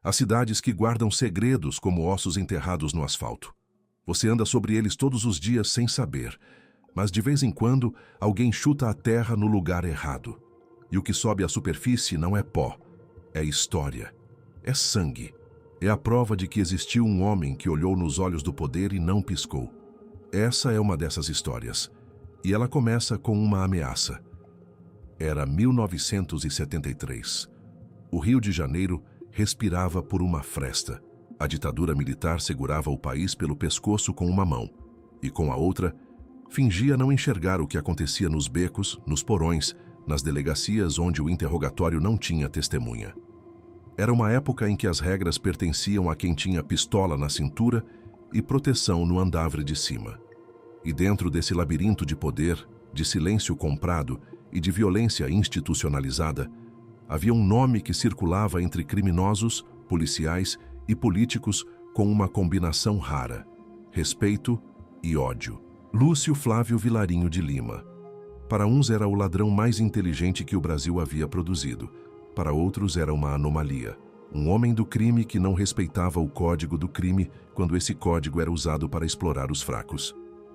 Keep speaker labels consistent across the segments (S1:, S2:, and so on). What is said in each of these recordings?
S1: Há cidades que guardam segredos como ossos enterrados no asfalto. Você anda sobre eles todos os dias sem saber, mas de vez em quando alguém chuta a terra no lugar errado. E o que sobe à superfície não é pó, é história, é sangue. É a prova de que existiu um homem que olhou nos olhos do poder e não piscou. Essa é uma dessas histórias. E ela começa com uma ameaça. Era 1973. O Rio de Janeiro respirava por uma fresta. A ditadura militar segurava o país pelo pescoço com uma mão e, com a outra, fingia não enxergar o que acontecia nos becos, nos porões, nas delegacias onde o interrogatório não tinha testemunha. Era uma época em que as regras pertenciam a quem tinha pistola na cintura e proteção no andavre de cima. E dentro desse labirinto de poder, de silêncio comprado e de violência institucionalizada, havia um nome que circulava entre criminosos, policiais e políticos com uma combinação rara: respeito e ódio. Lúcio Flávio Vilarinho de Lima. Para uns era o ladrão mais inteligente que o Brasil havia produzido. Para outros era uma anomalia. Um homem do crime que não respeitava o código do crime quando esse código era usado para explorar os fracos.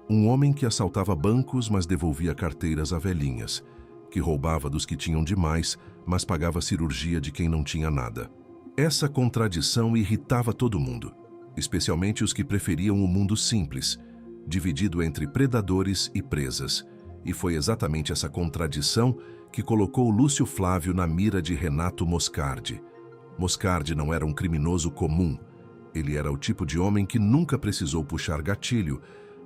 S1: Um homem que assaltava bancos, mas devolvia carteiras a velhinhas. Que roubava dos que tinham demais, mas pagava cirurgia de quem não tinha nada. Essa contradição irritava todo mundo, especialmente os que preferiam o mundo simples, dividido entre predadores e presas. E foi exatamente essa contradição que colocou Lúcio Flávio na mira de Renato Moscardi. Moscardi não era um criminoso comum. Ele era o tipo de homem que nunca precisou puxar gatilho,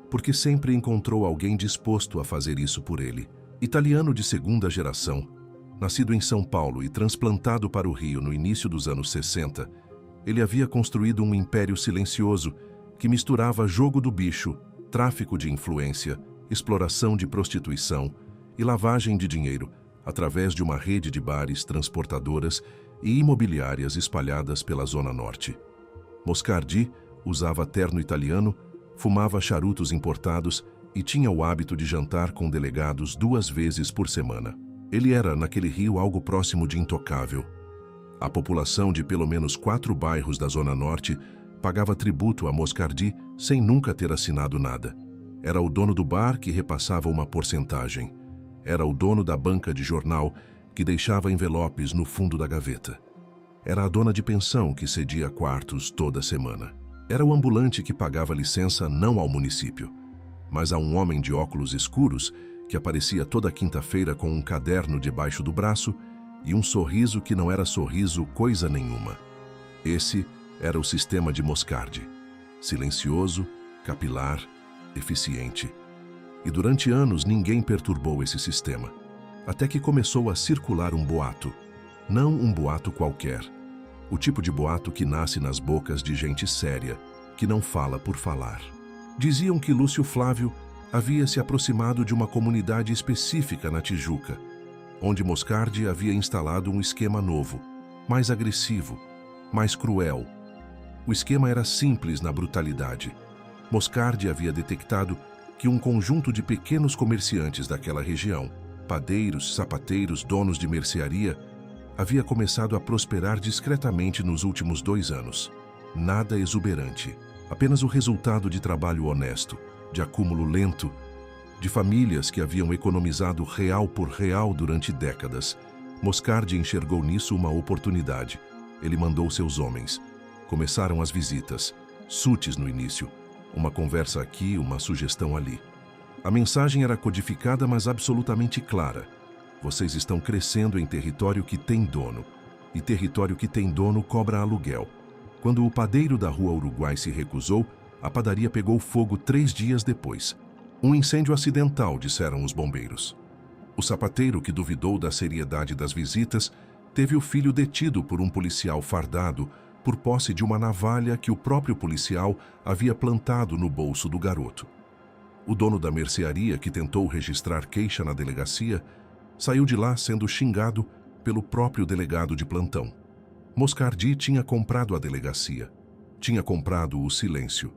S1: porque sempre encontrou alguém disposto a fazer isso por ele. Italiano de segunda geração, nascido em São Paulo e transplantado para o Rio no início dos anos 60, ele havia construído um império silencioso que misturava jogo do bicho, tráfico de influência, exploração de prostituição e lavagem de dinheiro através de uma rede de bares, transportadoras e imobiliárias espalhadas pela Zona Norte. Moscardi usava terno italiano, fumava charutos importados e tinha o hábito de jantar com delegados 2 vezes por semana. Ele era, naquele Rio, algo próximo de intocável. A população de pelo menos 4 bairros da Zona Norte pagava tributo a Moscardi sem nunca ter assinado nada. Era o dono do bar que repassava uma porcentagem. Era o dono da banca de jornal que deixava envelopes no fundo da gaveta. Era a dona de pensão que cedia quartos toda semana. Era o ambulante que pagava licença não ao município, mas a um homem de óculos escuros que aparecia toda quinta-feira com um caderno debaixo do braço e um sorriso que não era sorriso coisa nenhuma. Esse era o sistema de Moscardi. Silencioso, capilar, eficiente. E durante anos ninguém perturbou esse sistema, até que começou a circular um boato. Não um boato qualquer. O tipo de boato que nasce nas bocas de gente séria, que não fala por falar. Diziam que Lúcio Flávio havia se aproximado de uma comunidade específica na Tijuca, onde Moscardi havia instalado um esquema novo, mais agressivo, mais cruel. O esquema era simples na brutalidade. Moscardi havia detectado que um conjunto de pequenos comerciantes daquela região, padeiros, sapateiros, donos de mercearia, havia começado a prosperar discretamente nos últimos 2 anos. Nada exuberante, apenas o resultado de trabalho honesto, de acúmulo lento, de famílias que haviam economizado real por real durante décadas. Moscardi enxergou nisso uma oportunidade. Ele mandou seus homens. Começaram as visitas, sutis no início, uma conversa aqui, uma sugestão ali. A mensagem era codificada, mas absolutamente clara. Vocês estão crescendo em território que tem dono, e território que tem dono cobra aluguel. Quando o padeiro da Rua Uruguai se recusou, a padaria pegou fogo 3 dias depois. Um incêndio acidental, disseram os bombeiros. O sapateiro, que duvidou da seriedade das visitas, teve o filho detido por um policial fardado por posse de uma navalha que o próprio policial havia plantado no bolso do garoto. O dono da mercearia, que tentou registrar queixa na delegacia, saiu de lá sendo xingado pelo próprio delegado de plantão. Moscardi tinha comprado a delegacia, tinha comprado o silêncio,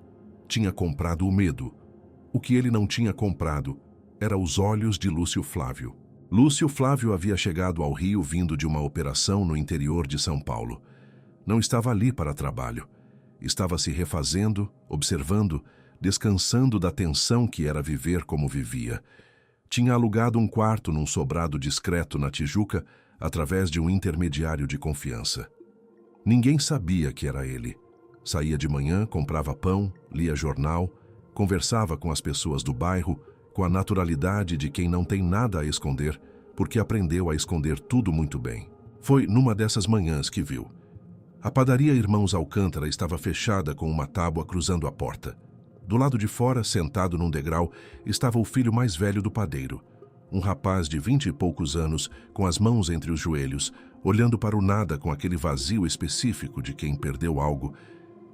S1: tinha comprado o medo. O que ele não tinha comprado era os olhos de Lúcio Flávio. Lúcio Flávio havia chegado ao Rio vindo de uma operação no interior de São Paulo. Não estava ali para trabalho. Estava se refazendo, observando, descansando da tensão que era viver como vivia. Tinha alugado um quarto num sobrado discreto na Tijuca através de um intermediário de confiança. Ninguém sabia que era ele. Saía de manhã, comprava pão, lia jornal, conversava com as pessoas do bairro, com a naturalidade de quem não tem nada a esconder, porque aprendeu a esconder tudo muito bem. Foi numa dessas manhãs que viu. A padaria Irmãos Alcântara estava fechada com uma tábua cruzando a porta. Do lado de fora, sentado num degrau, estava o filho mais velho do padeiro, um rapaz de 20 e poucos anos, com as mãos entre os joelhos, olhando para o nada com aquele vazio específico de quem perdeu algo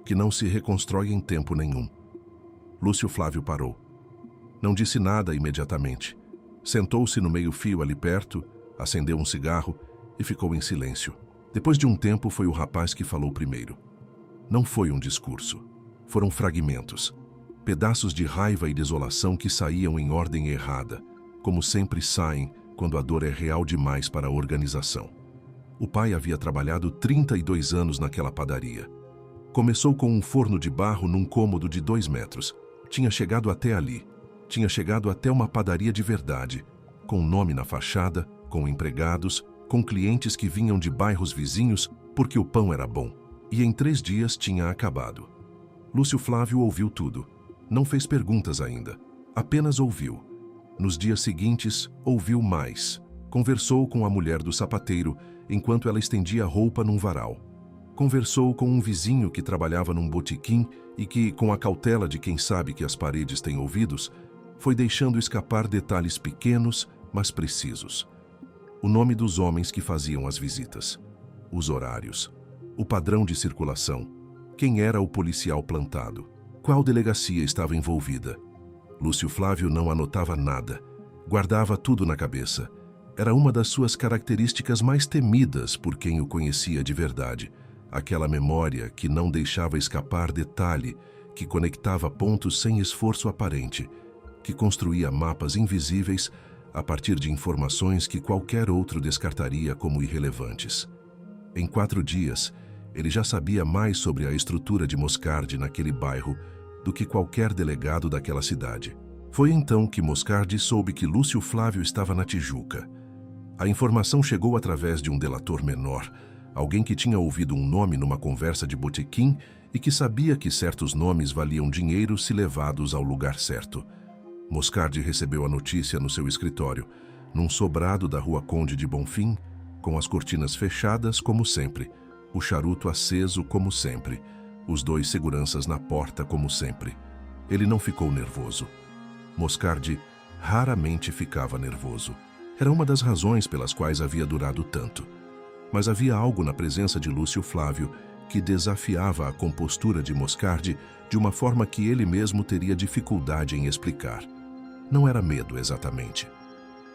S1: que não se reconstrói em tempo nenhum. Lúcio Flávio parou. Não disse nada imediatamente. Sentou-se no meio-fio ali perto, acendeu um cigarro e ficou em silêncio. Depois de um tempo, foi o rapaz que falou primeiro. Não foi um discurso. Foram fragmentos. Pedaços de raiva e desolação que saíam em ordem errada, como sempre saem quando a dor é real demais para a organização. O pai havia trabalhado 32 anos naquela padaria. Começou com um forno de barro num cômodo de 2 metros. Tinha chegado até ali. Tinha chegado até uma padaria de verdade, com nome na fachada, com empregados, com clientes que vinham de bairros vizinhos porque o pão era bom. E em 3 dias tinha acabado. Lúcio Flávio ouviu tudo. Não fez perguntas ainda. Apenas ouviu. Nos dias seguintes, ouviu mais. Conversou com a mulher do sapateiro enquanto ela estendia roupa num varal. Conversou com um vizinho que trabalhava num botequim e que, com a cautela de quem sabe que as paredes têm ouvidos, foi deixando escapar detalhes pequenos, mas precisos. O nome dos homens que faziam as visitas, os horários, o padrão de circulação, quem era o policial plantado, qual delegacia estava envolvida. Lúcio Flávio não anotava nada, guardava tudo na cabeça. Era uma das suas características mais temidas por quem o conhecia de verdade. Aquela memória que não deixava escapar detalhe, que conectava pontos sem esforço aparente, que construía mapas invisíveis a partir de informações que qualquer outro descartaria como irrelevantes. Em 4 dias, ele já sabia mais sobre a estrutura de Moscardi naquele bairro do que qualquer delegado daquela cidade. Foi então que Moscardi soube que Lúcio Flávio estava na Tijuca. A informação chegou através de um delator menor, alguém que tinha ouvido um nome numa conversa de botequim e que sabia que certos nomes valiam dinheiro se levados ao lugar certo. Moscardi recebeu a notícia no seu escritório, num sobrado da Rua Conde de Bonfim, com as cortinas fechadas como sempre, o charuto aceso como sempre, os 2 seguranças na porta como sempre. Ele não ficou nervoso. Moscardi raramente ficava nervoso. Era uma das razões pelas quais havia durado tanto. Mas havia algo na presença de Lúcio Flávio que desafiava a compostura de Moscardi de uma forma que ele mesmo teria dificuldade em explicar. Não era medo exatamente.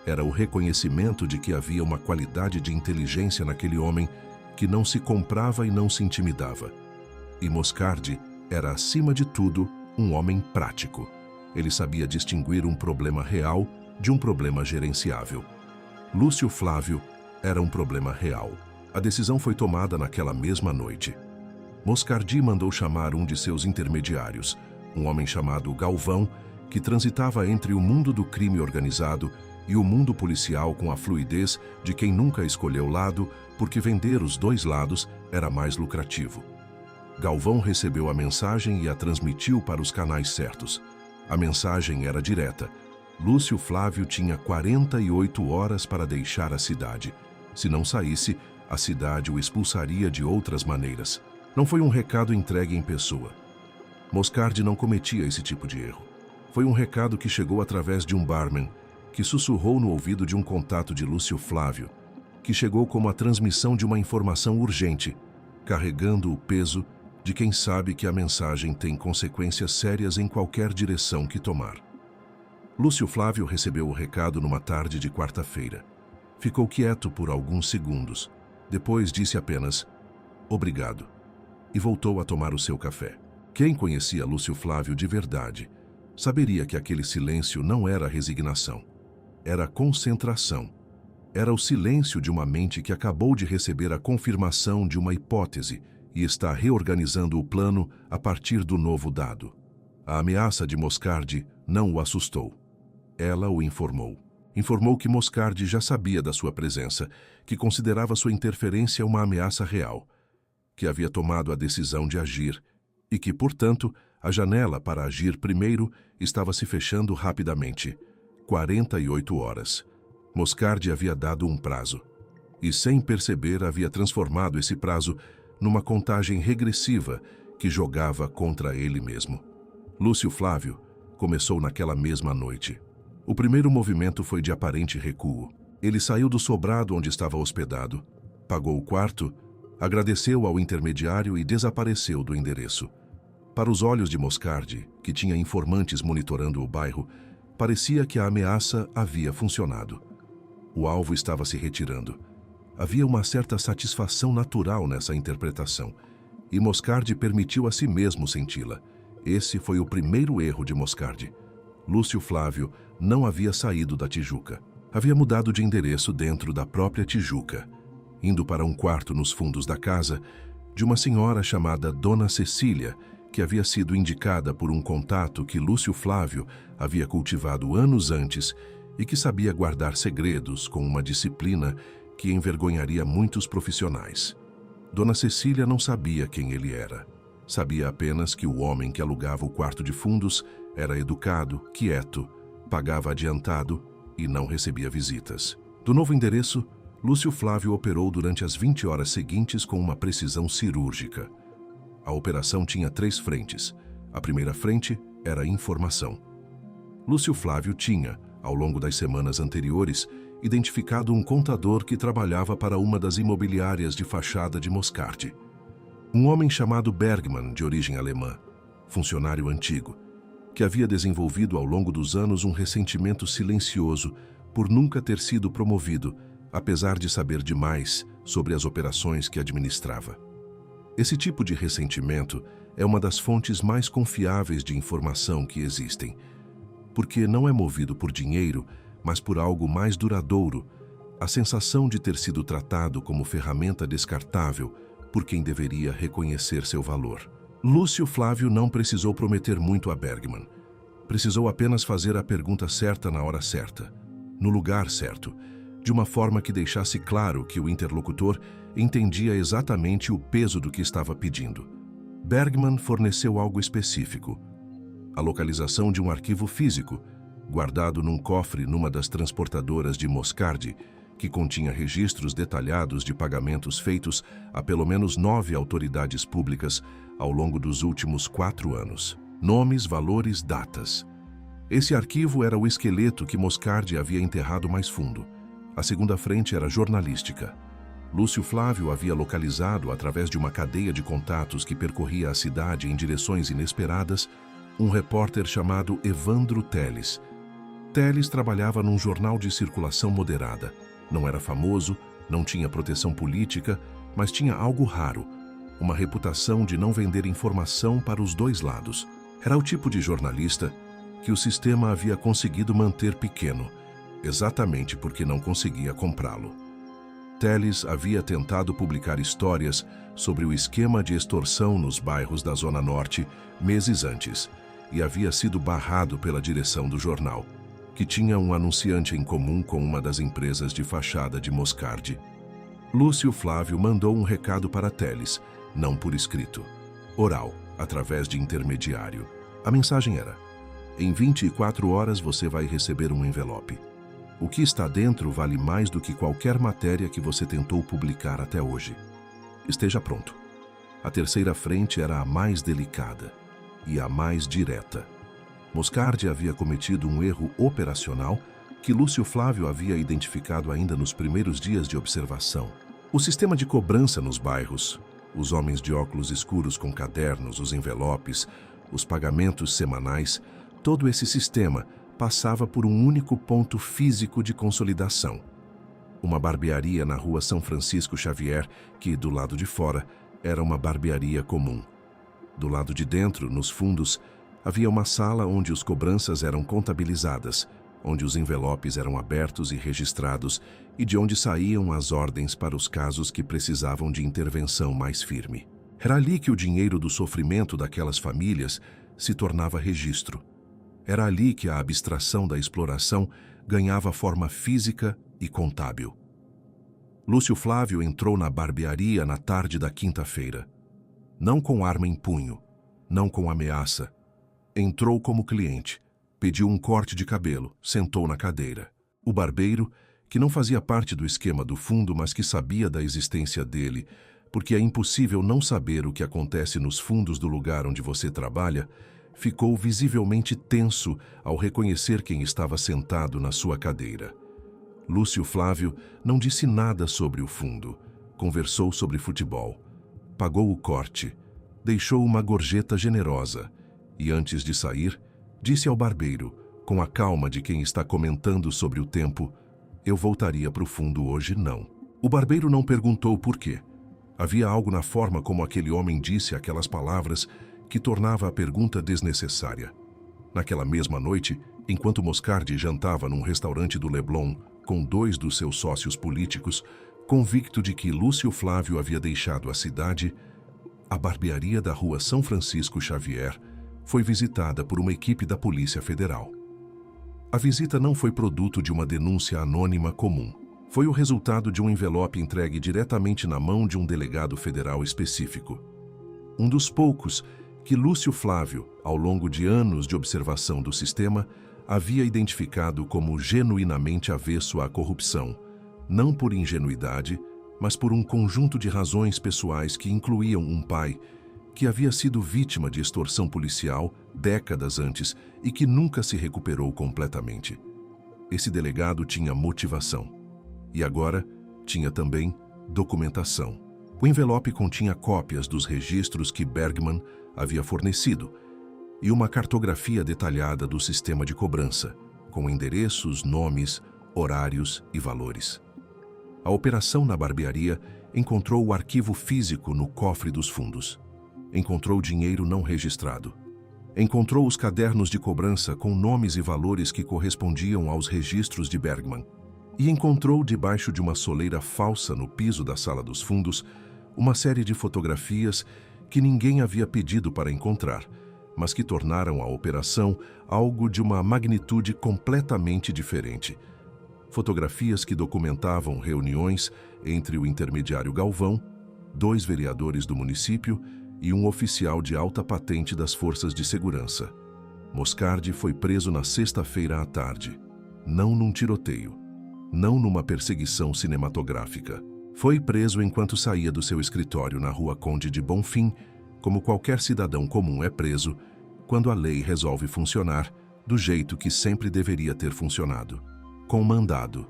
S1: Era o reconhecimento de que havia uma qualidade de inteligência naquele homem que não se comprava e não se intimidava. E Moscardi era, acima de tudo, um homem prático. Ele sabia distinguir um problema real de um problema gerenciável. Lúcio Flávio era um problema real. A decisão foi tomada naquela mesma noite. Moscardi mandou chamar um de seus intermediários, um homem chamado Galvão, que transitava entre o mundo do crime organizado e o mundo policial com a fluidez de quem nunca escolheu lado, porque vender os 2 lados era mais lucrativo. Galvão recebeu a mensagem e a transmitiu para os canais certos. A mensagem era direta. Lúcio Flávio tinha 48 horas para deixar a cidade. Se não saísse, a cidade o expulsaria de outras maneiras. Não foi um recado entregue em pessoa. Moscardi não cometia esse tipo de erro. Foi um recado que chegou através de um barman, que sussurrou no ouvido de um contato de Lúcio Flávio, que chegou como a transmissão de uma informação urgente, carregando o peso de quem sabe que a mensagem tem consequências sérias em qualquer direção que tomar. Lúcio Flávio recebeu o recado numa tarde de quarta-feira. Ficou quieto por alguns segundos. Depois disse apenas, "Obrigado", e voltou a tomar o seu café. Quem conhecia Lúcio Flávio de verdade saberia que aquele silêncio não era resignação. Era concentração. Era o silêncio de uma mente que acabou de receber a confirmação de uma hipótese e está reorganizando o plano a partir do novo dado. A ameaça de Moscardi não o assustou. Ela o informou. Informou que Moscardi já sabia da sua presença, que considerava sua interferência uma ameaça real, que havia tomado a decisão de agir e que, portanto, a janela para agir primeiro estava se fechando rapidamente. 48 horas. Moscardi havia dado um prazo e, sem perceber, havia transformado esse prazo numa contagem regressiva que jogava contra ele mesmo. Lúcio Flávio começou naquela mesma noite. O primeiro movimento foi de aparente recuo. Ele saiu do sobrado onde estava hospedado, pagou o quarto, agradeceu ao intermediário e desapareceu do endereço. Para os olhos de Moscardi, que tinha informantes monitorando o bairro, parecia que a ameaça havia funcionado. O alvo estava se retirando. Havia uma certa satisfação natural nessa interpretação, e Moscardi permitiu a si mesmo senti-la. Esse foi o primeiro erro de Moscardi. Lúcio Flávio não havia saído da Tijuca. Havia mudado de endereço dentro da própria Tijuca, indo para um quarto nos fundos da casa de uma senhora chamada Dona Cecília, que havia sido indicada por um contato que Lúcio Flávio havia cultivado anos antes e que sabia guardar segredos com uma disciplina que envergonharia muitos profissionais. Dona Cecília não sabia quem ele era. Sabia apenas que o homem que alugava o quarto de fundos era educado, quieto, pagava adiantado e não recebia visitas. Do novo endereço, Lúcio Flávio operou durante as 20 horas seguintes com uma precisão cirúrgica. A operação tinha 3 frentes. A primeira frente era a informação. Lúcio Flávio tinha, ao longo das semanas anteriores, identificado um contador que trabalhava para uma das imobiliárias de fachada de Moscardi. Um homem chamado Bergman, de origem alemã, funcionário antigo, que havia desenvolvido ao longo dos anos um ressentimento silencioso por nunca ter sido promovido, apesar de saber demais sobre as operações que administrava. Esse tipo de ressentimento é uma das fontes mais confiáveis de informação que existem, porque não é movido por dinheiro, mas por algo mais duradouro, a sensação de ter sido tratado como ferramenta descartável por quem deveria reconhecer seu valor. Lúcio Flávio não precisou prometer muito a Bergman. Precisou apenas fazer a pergunta certa na hora certa, no lugar certo, de uma forma que deixasse claro que o interlocutor entendia exatamente o peso do que estava pedindo. Bergman forneceu algo específico: a localização de um arquivo físico, guardado num cofre numa das transportadoras de Moscardi, que continha registros detalhados de pagamentos feitos a pelo menos 9 autoridades públicas ao longo dos últimos 4 anos. Nomes, valores, datas. Esse arquivo era o esqueleto que Moscardi havia enterrado mais fundo. A segunda frente era jornalística. Lúcio Flávio havia localizado, através de uma cadeia de contatos que percorria a cidade em direções inesperadas, um repórter chamado Evandro Teles. Teles trabalhava num jornal de circulação moderada. Não era famoso, não tinha proteção política, mas tinha algo raro: uma reputação de não vender informação para os dois lados. Era o tipo de jornalista que o sistema havia conseguido manter pequeno, exatamente porque não conseguia comprá-lo. Teles havia tentado publicar histórias sobre o esquema de extorsão nos bairros da Zona Norte meses antes e havia sido barrado pela direção do jornal, que tinha um anunciante em comum com uma das empresas de fachada de Moscardi. Lúcio Flávio mandou um recado para Teles, não por escrito, oral, através de intermediário. A mensagem era: em 24 horas você vai receber um envelope. O que está dentro vale mais do que qualquer matéria que você tentou publicar até hoje. Esteja pronto. A terceira frente era a mais delicada e a mais direta. Moscardi havia cometido um erro operacional que Lúcio Flávio havia identificado ainda nos primeiros dias de observação. O sistema de cobrança nos bairros, os homens de óculos escuros com cadernos, os envelopes, os pagamentos semanais, todo esse sistema passava por um único ponto físico de consolidação: uma barbearia na rua São Francisco Xavier, que, do lado de fora, era uma barbearia comum. Do lado de dentro, nos fundos, havia uma sala onde as cobranças eram contabilizadas, onde os envelopes eram abertos e registrados e de onde saíam as ordens para os casos que precisavam de intervenção mais firme. Era ali que o dinheiro do sofrimento daquelas famílias se tornava registro. Era ali que a abstração da exploração ganhava forma física e contábil. Lúcio Flávio entrou na barbearia na tarde da quinta-feira. Não com arma em punho, não com ameaça. Entrou como cliente, pediu um corte de cabelo, sentou na cadeira. O barbeiro, que não fazia parte do esquema do fundo, mas que sabia da existência dele, porque é impossível não saber o que acontece nos fundos do lugar onde você trabalha, ficou visivelmente tenso ao reconhecer quem estava sentado na sua cadeira. Lúcio Flávio não disse nada sobre o fundo, conversou sobre futebol, pagou o corte, deixou uma gorjeta generosa e, antes de sair, disse ao barbeiro, com a calma de quem está comentando sobre o tempo: "Eu voltaria para o fundo hoje, não." O barbeiro não perguntou por quê. Havia algo na forma como aquele homem disse aquelas palavras que tornava a pergunta desnecessária. Naquela mesma noite, enquanto Moscardi jantava num restaurante do Leblon com 2 dos seus sócios políticos, convicto de que Lúcio Flávio havia deixado a cidade, a barbearia da rua São Francisco Xavier foi visitada por uma equipe da Polícia Federal. A visita não foi produto de uma denúncia anônima comum. Foi o resultado de um envelope entregue diretamente na mão de um delegado federal específico. Um dos poucos que Lúcio Flávio, ao longo de anos de observação do sistema, havia identificado como genuinamente avesso à corrupção, não por ingenuidade, mas por um conjunto de razões pessoais que incluíam um pai que havia sido vítima de extorsão policial décadas antes e que nunca se recuperou completamente. Esse delegado tinha motivação. E agora tinha também documentação. O envelope continha cópias dos registros que Bergman havia fornecido e uma cartografia detalhada do sistema de cobrança, com endereços, nomes, horários e valores. A operação na barbearia encontrou o arquivo físico no cofre dos fundos. Encontrou dinheiro não registrado. Encontrou os cadernos de cobrança com nomes e valores que correspondiam aos registros de Bergman. E encontrou, debaixo de uma soleira falsa no piso da sala dos fundos, uma série de fotografias que ninguém havia pedido para encontrar, mas que tornaram a operação algo de uma magnitude completamente diferente. Fotografias que documentavam reuniões entre o intermediário Galvão, 2 vereadores do município e um oficial de alta patente das forças de segurança. Moscardi foi preso na sexta-feira à tarde, não num tiroteio, não numa perseguição cinematográfica. Foi preso enquanto saía do seu escritório na Rua Conde de Bonfim, como qualquer cidadão comum é preso, quando a lei resolve funcionar do jeito que sempre deveria ter funcionado. Com mandado,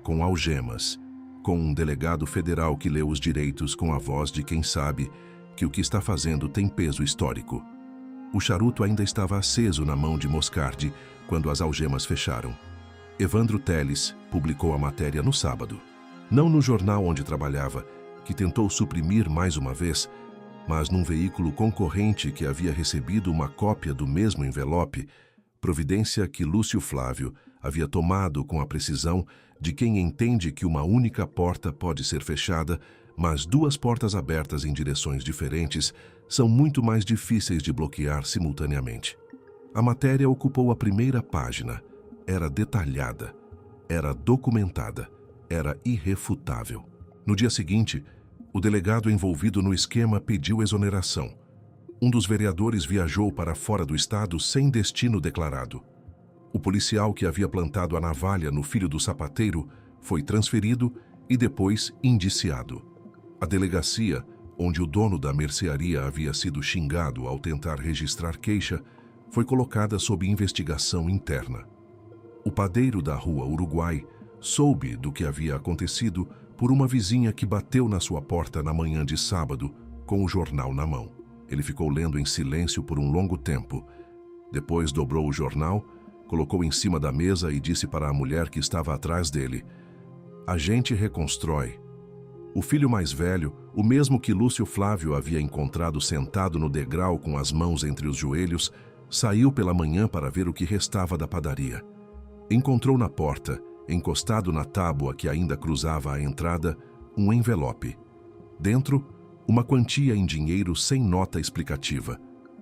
S1: com algemas, com um delegado federal que lê os direitos com a voz de quem sabe que o que está fazendo tem peso histórico. O charuto ainda estava aceso na mão de Moscardi quando as algemas fecharam. Evandro Teles publicou a matéria no sábado. Não no jornal onde trabalhava, que tentou suprimir mais uma vez, mas num veículo concorrente que havia recebido uma cópia do mesmo envelope, providência que Lúcio Flávio havia tomado com a precisão de quem entende que uma única porta pode ser fechada, mas 2 portas abertas em direções diferentes são muito mais difíceis de bloquear simultaneamente. A matéria ocupou a primeira página, era detalhada, era documentada, era irrefutável. No dia seguinte, o delegado envolvido no esquema pediu exoneração. Um dos vereadores viajou para fora do estado sem destino declarado. O policial que havia plantado a navalha no filho do sapateiro foi transferido e depois indiciado. A delegacia, onde o dono da mercearia havia sido xingado ao tentar registrar queixa, foi colocada sob investigação interna. O padeiro da Rua Uruguai soube do que havia acontecido por uma vizinha que bateu na sua porta na manhã de sábado com o jornal na mão. Ele ficou lendo em silêncio por um longo tempo. Depois dobrou o jornal, colocou em cima da mesa e disse para a mulher que estava atrás dele: "A gente reconstrói." O filho mais velho, o mesmo que Lúcio Flávio havia encontrado sentado no degrau com as mãos entre os joelhos, saiu pela manhã para ver o que restava da padaria. Encontrou na porta, encostado na tábua que ainda cruzava a entrada, um envelope. Dentro, Uma quantia em dinheiro sem nota explicativa,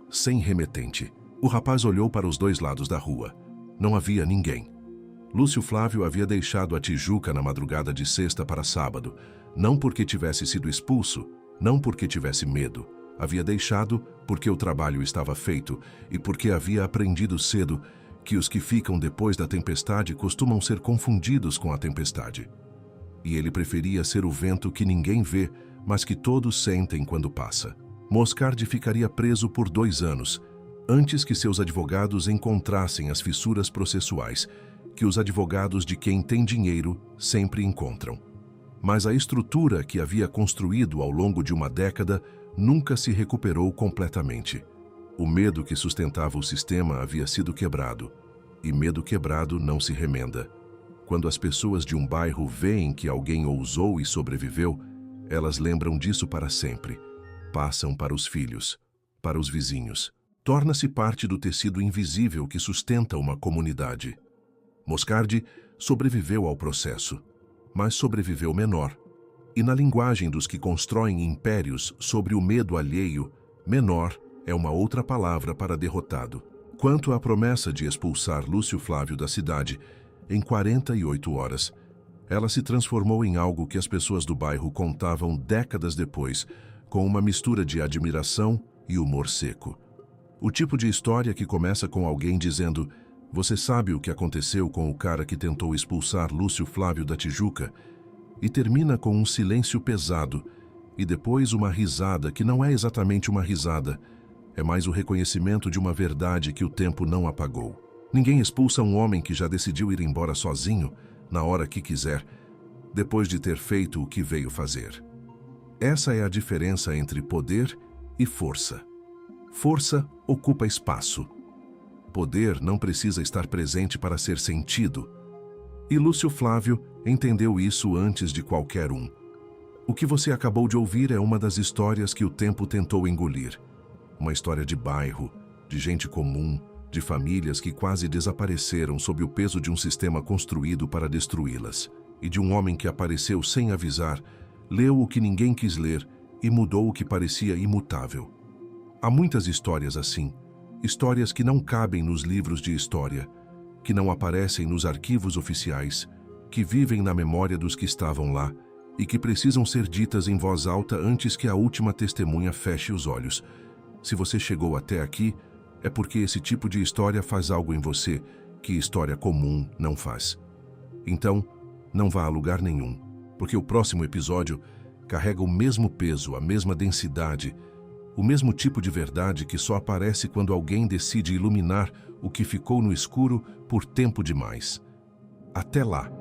S1: sem remetente. O rapaz olhou para os dois lados da rua. Não havia ninguém. Lúcio Flávio havia deixado a Tijuca na madrugada de sexta para sábado, não porque tivesse sido expulso, não porque tivesse medo. Havia deixado porque o trabalho estava feito e porque havia aprendido cedo que os que ficam depois da tempestade costumam ser confundidos com a tempestade. E ele preferia ser o vento que ninguém vê, mas que todos sentem quando passa. Moscardi ficaria preso por 2 anos, antes que seus advogados encontrassem as fissuras processuais que os advogados de quem tem dinheiro sempre encontram. Mas a estrutura que havia construído ao longo de uma década nunca se recuperou completamente. O medo que sustentava o sistema havia sido quebrado, e medo quebrado não se remenda. Quando as pessoas de um bairro veem que alguém ousou e sobreviveu, elas lembram disso para sempre. Passam para os filhos, para os vizinhos. Torna-se parte do tecido invisível que sustenta uma comunidade. Moscardi sobreviveu ao processo, mas sobreviveu menor. E na linguagem dos que constroem impérios sobre o medo alheio, menor é uma outra palavra para derrotado. Quanto à promessa de expulsar Lúcio Flávio da cidade, em 48 horas, ela se transformou em algo que as pessoas do bairro contavam décadas depois, com uma mistura de admiração e humor seco. O tipo de história que começa com alguém dizendo: "Você sabe o que aconteceu com o cara que tentou expulsar Lúcio Flávio da Tijuca?", e termina com um silêncio pesado e depois uma risada que não é exatamente uma risada, é mais o reconhecimento de uma verdade que o tempo não apagou. Ninguém expulsa um homem que já decidiu ir embora sozinho, na hora que quiser, depois de ter feito o que veio fazer. Essa é a diferença entre poder e força. Força ocupa espaço. Poder não precisa estar presente para ser sentido. E Lúcio Flávio entendeu isso antes de qualquer um. O que você acabou de ouvir é uma das histórias que o tempo tentou engolir. Uma história de bairro, de gente comum, de famílias que quase desapareceram sob o peso de um sistema construído para destruí-las, e de um homem que apareceu sem avisar, leu o que ninguém quis ler e mudou o que parecia imutável. Há muitas histórias assim, histórias que não cabem nos livros de história, que não aparecem nos arquivos oficiais, que vivem na memória dos que estavam lá e que precisam ser ditas em voz alta antes que a última testemunha feche os olhos. Se você chegou até aqui, é porque esse tipo de história faz algo em você que história comum não faz. Então, não vá a lugar nenhum, porque o próximo episódio carrega o mesmo peso, a mesma densidade, o mesmo tipo de verdade que só aparece quando alguém decide iluminar o que ficou no escuro por tempo demais. Até lá!